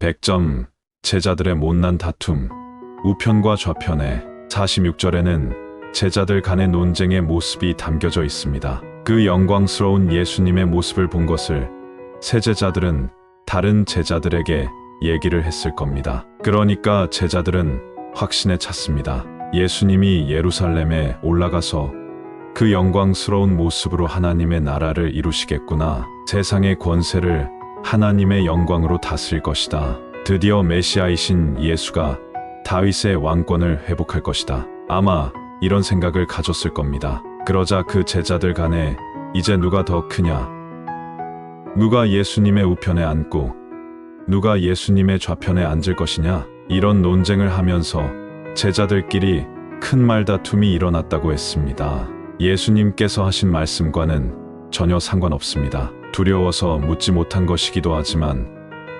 100점. 제자들의 못난 다툼. 우편과 좌편에 46절에는 제자들 간의 논쟁의 모습이 담겨져 있습니다. 그 영광스러운 예수님의 모습을 본 것을 세제자들은 다른 제자들에게 얘기를 했을 겁니다. 그러니까 제자들은 확신에 찼습니다. 예수님이 예루살렘에 올라가서 그 영광스러운 모습으로 하나님의 나라를 이루시겠구나. 세상의 권세를 하나님의 영광으로 다스릴 것이다. 드디어 메시아이신 예수가 다윗의 왕권을 회복할 것이다. 아마 이런 생각을 가졌을 겁니다. 그러자 그 제자들 간에 이제 누가 더 크냐? 누가 예수님의 우편에 앉고 누가 예수님의 좌편에 앉을 것이냐? 이런 논쟁을 하면서 제자들끼리 큰 말다툼이 일어났다고 했습니다. 예수님께서 하신 말씀과는 전혀 상관없습니다. 두려워서 묻지 못한 것이기도 하지만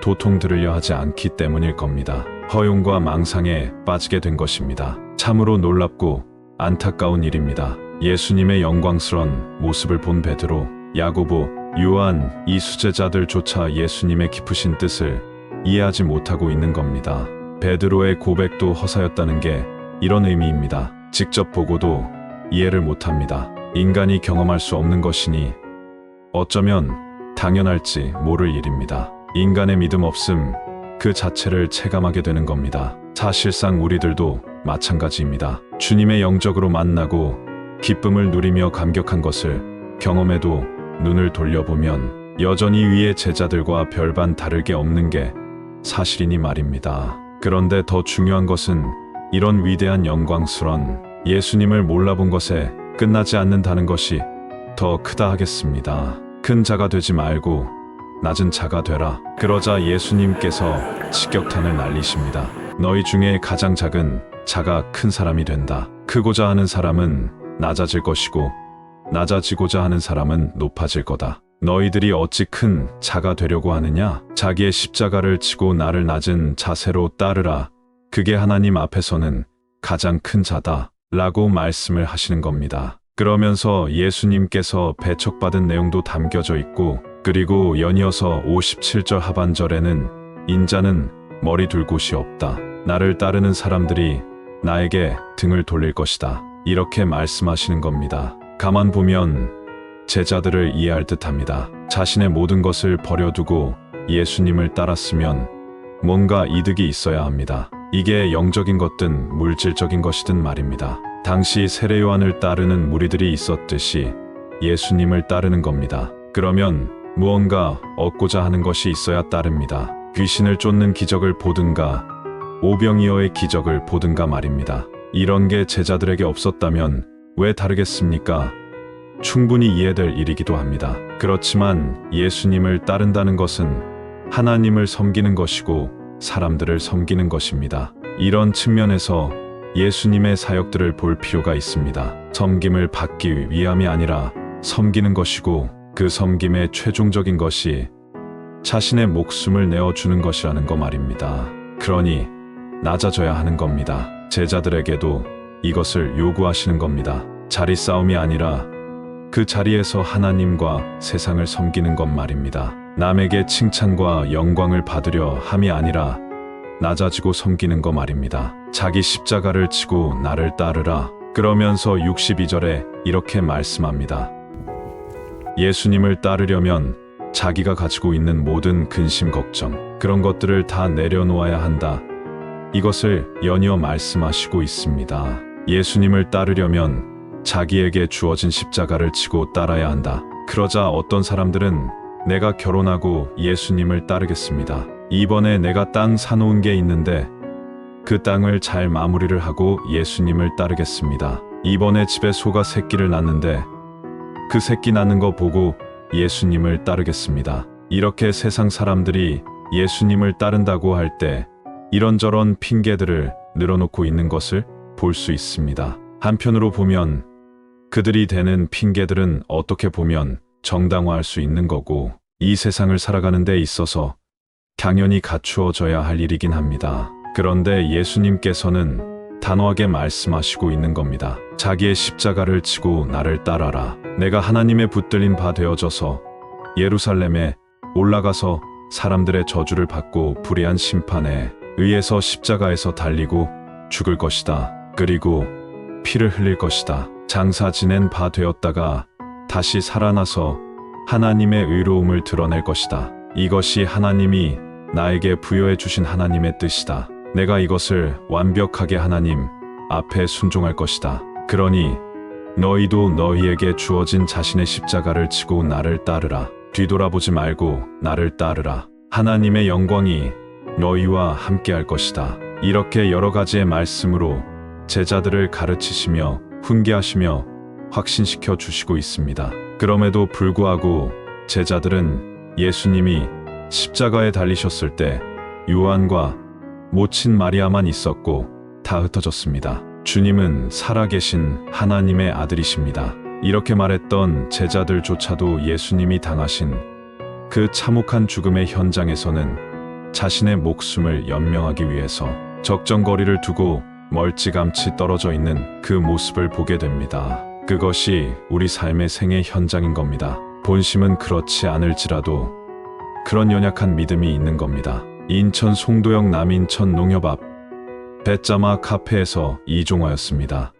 도통 들으려 하지 않기 때문일 겁니다. 허용과 망상에 빠지게 된 것입니다. 참으로 놀랍고 안타까운 일입니다. 예수님의 영광스러운 모습을 본 베드로, 야고보, 요한, 이 수제자들조차 예수님의 깊으신 뜻을 이해하지 못하고 있는 겁니다. 베드로의 고백도 허사였다는 게 이런 의미입니다. 직접 보고도 이해를 못합니다. 인간이 경험할 수 없는 것이니 어쩌면 당연할지 모를 일입니다. 인간의 믿음 없음 그 자체를 체감하게 되는 겁니다. 사실상 우리들도 마찬가지입니다. 주님의 영적으로 만나고 기쁨을 누리며 감격한 것을 경험해도 눈을 돌려보면 여전히 위의 제자들과 별반 다를 게 없는 게 사실이니 말입니다. 그런데 더 중요한 것은 이런 위대한 영광스러운 예수님을 몰라본 것에 끝나지 않는다는 것이 더 크다 하겠습니다. 큰 자가 되지 말고 낮은 자가 되라. 그러자 예수님께서 직격탄을 날리십니다. 너희 중에 가장 작은 자가 큰 사람이 된다. 크고자 하는 사람은 낮아질 것이고 낮아지고자 하는 사람은 높아질 거다. 너희들이 어찌 큰 자가 되려고 하느냐? 자기의 십자가를 지고 나를 낮은 자세로 따르라. 그게 하나님 앞에서는 가장 큰 자다. 라고 말씀을 하시는 겁니다. 그러면서 예수님께서 배척받은 내용도 담겨져 있고, 그리고 연이어서 57절 하반절에는 인자는 머리 둘 곳이 없다. 나를 따르는 사람들이 나에게 등을 돌릴 것이다. 이렇게 말씀하시는 겁니다. 가만 보면 제자들을 이해할 듯합니다. 자신의 모든 것을 버려두고 예수님을 따랐으면 뭔가 이득이 있어야 합니다. 이게 영적인 것든 물질적인 것이든 말입니다. 당시 세례 요한을 따르는 무리들이 있었듯이 예수님을 따르는 겁니다. 그러면 무언가 얻고자 하는 것이 있어야 따릅니다. 귀신을 쫓는 기적을 보든가 오병이어의 기적을 보든가 말입니다. 이런 게 제자들에게 없었다면 왜 다르겠습니까? 충분히 이해될 일이기도 합니다. 그렇지만 예수님을 따른다는 것은 하나님을 섬기는 것이고 사람들을 섬기는 것입니다. 이런 측면에서 예수님의 사역들을 볼 필요가 있습니다. 섬김을 받기 위함이 아니라 섬기는 것이고 그 섬김의 최종적인 것이 자신의 목숨을 내어주는 것이라는 거 말입니다. 그러니 낮아져야 하는 겁니다. 제자들에게도 이것을 요구하시는 겁니다. 자리 싸움이 아니라 그 자리에서 하나님과 세상을 섬기는 것 말입니다. 남에게 칭찬과 영광을 받으려 함이 아니라 낮아지고 섬기는 것 말입니다. 자기 십자가를 지고 나를 따르라. 그러면서 62절에 이렇게 말씀합니다. 예수님을 따르려면 자기가 가지고 있는 모든 근심 걱정, 그런 것들을 다 내려놓아야 한다. 이것을 연이어 말씀하시고 있습니다. 예수님을 따르려면 자기에게 주어진 십자가를 지고 따라야 한다. 그러자 어떤 사람들은 내가 결혼하고 예수님을 따르겠습니다. 이번에 내가 땅 사놓은 게 있는데 그 땅을 잘 마무리를 하고 예수님을 따르겠습니다. 이번에 집에 소가 새끼를 낳는데 그 새끼 낳는 거 보고 예수님을 따르겠습니다. 이렇게 세상 사람들이 예수님을 따른다고 할 때 이런저런 핑계들을 늘어놓고 있는 것을 볼 수 있습니다. 한편으로 보면 그들이 대는 핑계들은 어떻게 보면 정당화할 수 있는 거고 이 세상을 살아가는 데 있어서 당연히 갖추어져야 할 일이긴 합니다. 그런데 예수님께서는 단호하게 말씀하시고 있는 겁니다. 자기의 십자가를 지고 나를 따라라. 내가 하나님의 붙들린 바 되어져서 예루살렘에 올라가서 사람들의 저주를 받고 불의한 심판에 의해서 십자가에서 달리고 죽을 것이다. 그리고 피를 흘릴 것이다. 장사 지낸 바 되었다가 다시 살아나서 하나님의 의로움을 드러낼 것이다. 이것이 하나님이 나에게 부여해 주신 하나님의 뜻이다. 내가 이것을 완벽하게 하나님 앞에 순종할 것이다. 그러니 너희도 너희에게 주어진 자신의 십자가를 지고 나를 따르라. 뒤돌아보지 말고 나를 따르라. 하나님의 영광이 너희와 함께 할 것이다. 이렇게 여러 가지의 말씀으로 제자들을 가르치시며 훈계하시며 확신시켜 주시고 있습니다. 그럼에도 불구하고 제자들은 예수님이 십자가에 달리셨을 때 요한과 모친 마리아만 있었고 다 흩어졌습니다. 주님은 살아계신 하나님의 아들이십니다. 이렇게 말했던 제자들조차도 예수님이 당하신 그 참혹한 죽음의 현장에서는 자신의 목숨을 연명하기 위해서 적정거리를 두고 멀찌감치 떨어져 있는 그 모습을 보게 됩니다. 그것이 우리 삶의 생애 현장인 겁니다. 본심은 그렇지 않을지라도 그런 연약한 믿음이 있는 겁니다. 인천 송도역 남인천 농협 앞 배짜마 카페에서 이종화였습니다.